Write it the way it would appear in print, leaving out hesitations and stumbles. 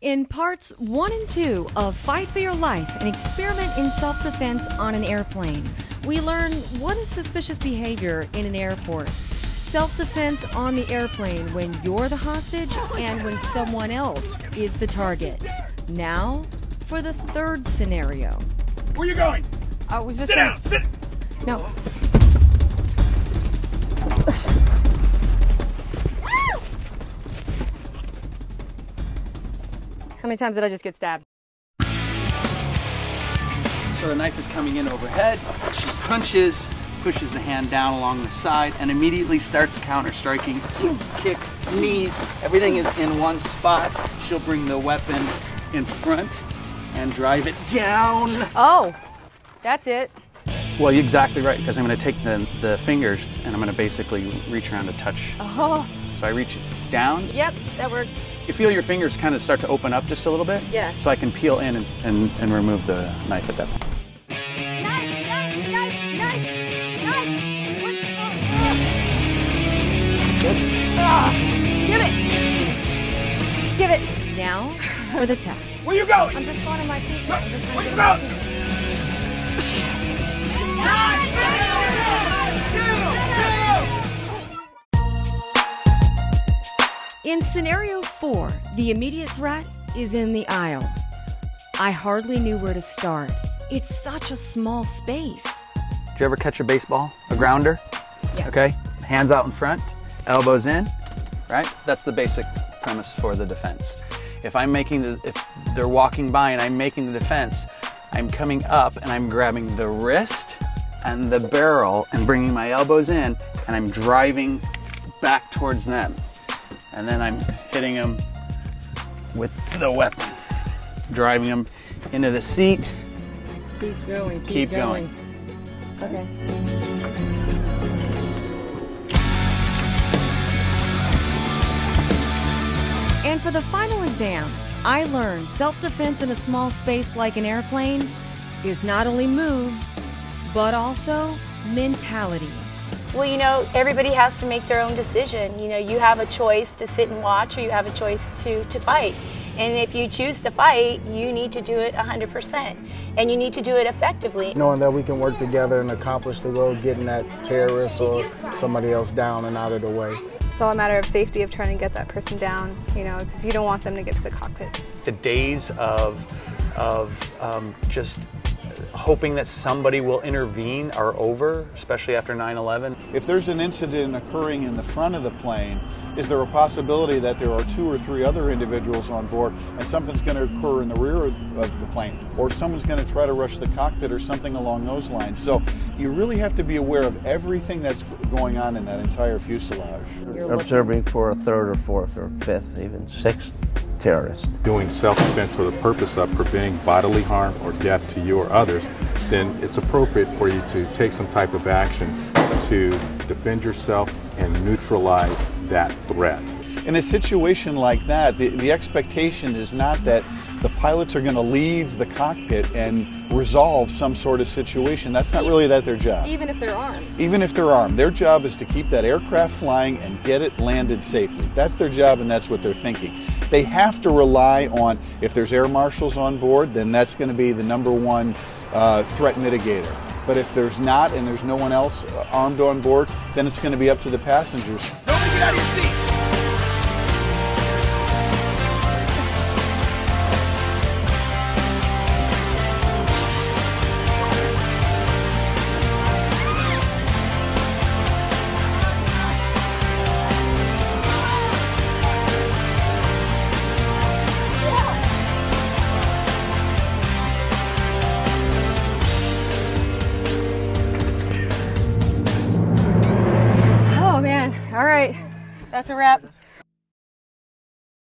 In parts 1 and 2 of Fight for Your Life, an experiment in self-defense on an airplane, we learn what is suspicious behavior in an airport, self-defense on the airplane when you're the hostage and when someone else is the target. Now, for the third scenario. Where are you going? I was just Sit down! Sit! No. How many times did I just get stabbed? So the knife is coming in overhead. She punches, pushes the hand down along the side, and immediately starts counter-striking. Kicks, knees, everything is in one spot. She'll bring the weapon in front and drive it down. Oh, that's it. Well, you're exactly right, because I'm going to take the fingers and I'm going to basically reach around to touch. Oh. So I reach down. Yep, that works. You feel your fingers kind of start to open up just a little bit? Yes. So I can peel in and remove the knife at that point. Good. Ah, give it. Give it. Now, for the test. Where you going? I'm just going in my seat. Where you going? In scenario 4, the immediate threat is in the aisle. I hardly knew where to start. It's such a small space. Did you ever catch a baseball? A grounder? Yes. Okay, hands out in front, elbows in, right? That's the basic premise for the defense. If they're walking by and I'm making the defense, I'm coming up and I'm grabbing the wrist and the barrel and bringing my elbows in and I'm driving back towards them. And then I'm hitting them with the weapon, driving them into the seat. Keep going, Keep going. Okay. And for the final exam, I learned self-defense in a small space like an airplane is not only moves, but also mentality. Well, you know, everybody has to make their own decision. You know, you have a choice to sit and watch or you have a choice to fight. And if you choose to fight, you need to do it 100%. And you need to do it effectively. Knowing that we can work together and accomplish the goal, getting that terrorist or somebody else down and out of the way. It's all a matter of safety, of trying to get that person down, you know, because you don't want them to get to the cockpit. The days of just hoping that somebody will intervene are over, especially after 9/11. If there's an incident occurring in the front of the plane, is there a possibility that there are 2 or 3 other individuals on board and something's going to occur in the rear of the plane, or someone's going to try to rush the cockpit or something along those lines? So you really have to be aware of everything that's going on in that entire fuselage. Observing for a 3rd or 4th or 5th, even 6th terrorist. Doing self-defense for the purpose of preventing bodily harm or death to you or others, then it's appropriate for you to take some type of action to defend yourself and neutralize that threat. In a situation like that, the expectation is not that the pilots are going to leave the cockpit and resolve some sort of situation. That's not really their job. Even if they're armed. Even if they're armed. Their job is to keep that aircraft flying and get it landed safely. That's their job and that's what they're thinking. They have to rely on, if there's air marshals on board, then that's going to be the #1 threat mitigator. But if there's not and there's no one else armed on board, then it's going to be up to the passengers. Nobody get out of your seat! Oh man, all right, that's a wrap.